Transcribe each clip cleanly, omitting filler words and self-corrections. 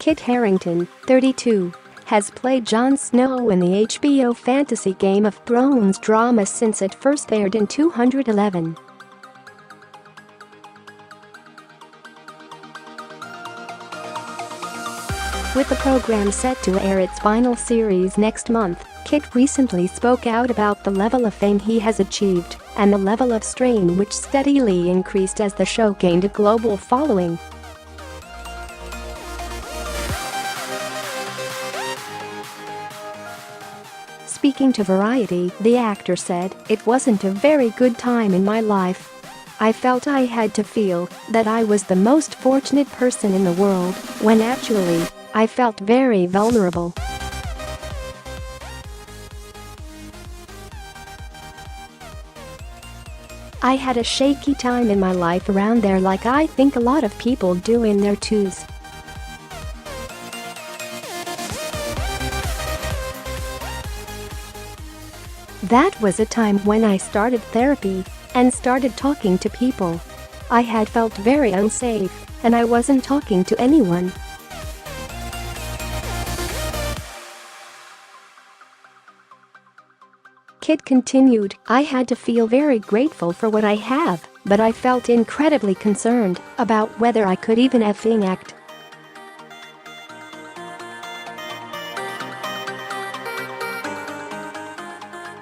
Kit Harington, 32, has played Jon Snow in the HBO fantasy Game of Thrones drama since it first aired in 2011. With the program set to air its final series next month, Kit recently spoke out about the level of fame he has achieved and the level of strain which steadily increased as the show gained a global following. Speaking to Variety, the actor said, "It wasn't a very good time in my life. I felt I had to feel that I was the most fortunate person in the world, when actually, I felt very vulnerable. I had a shaky time in my life around there like I think a lot of people do in their 20s. That was a time when I started therapy and started talking to people. I had felt very unsafe and I wasn't talking to anyone." Kit continued, "I had to feel very grateful for what I have, but I felt incredibly concerned about whether I could even effing act."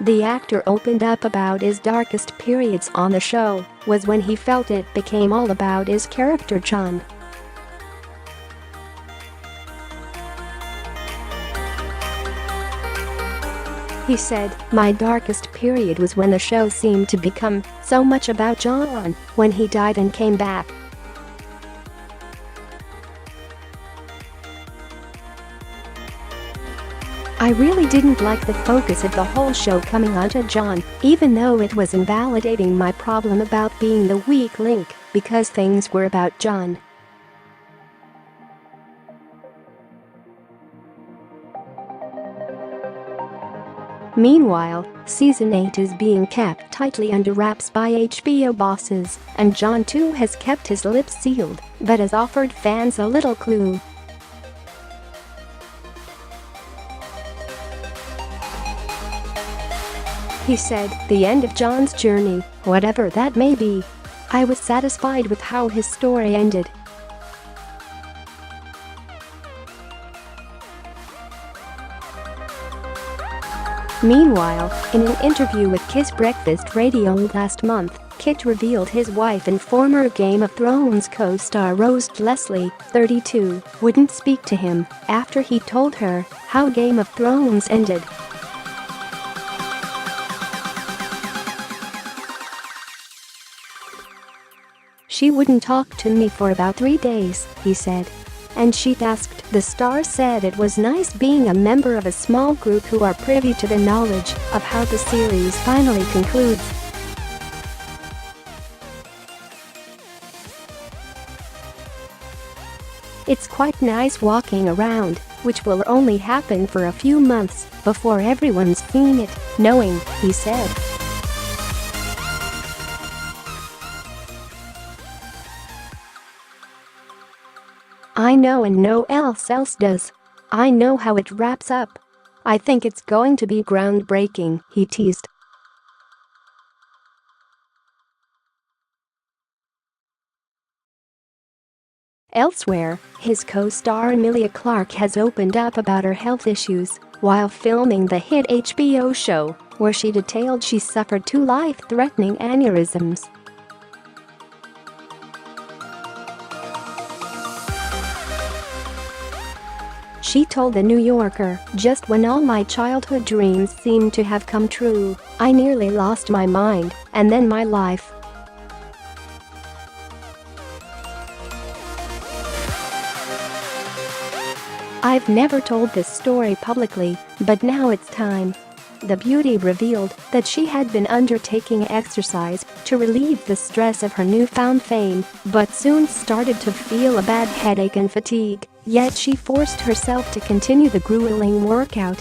The actor opened up about his darkest periods on the show was when he felt it became all about his character Jon. He said, "My darkest period was when the show seemed to become so much about Jon when he died and came back. I really didn't like the focus of the whole show coming onto Jon, even though it was invalidating my problem about being the weak link, because things were about Jon." Meanwhile, Season 8 is being kept tightly under wraps by HBO bosses, and Jon too has kept his lips sealed, but has offered fans a little clue. He said, "The end of Jon's journey, whatever that may be. I was satisfied with how his story ended." Meanwhile, in an interview with Kiss Breakfast Radio last month, Kit revealed his wife and former Game of Thrones co-star Rose Leslie, 32, wouldn't speak to him after he told her how Game of Thrones ended. "She wouldn't talk to me for about 3 days," he said. "And she'd asked, the star said it was nice being a member of a small group who are privy to the knowledge of how the series finally concludes." "It's quite nice walking around, which will only happen for a few months before everyone's seen it, knowing," he said. "I know and no else does. I know how it wraps up. I think it's going to be groundbreaking," he teased. Elsewhere, his co-star Emilia Clarke has opened up about her health issues while filming the hit HBO show, where she detailed she suffered 2 life-threatening aneurysms. She told The New Yorker, "Just when all my childhood dreams seemed to have come true, I nearly lost my mind, and then my life." "I've never told this story publicly, but now it's time." The beauty revealed that she had been undertaking exercise to relieve the stress of her newfound fame, but soon started to feel a bad headache and fatigue, yet she forced herself to continue the gruelling workout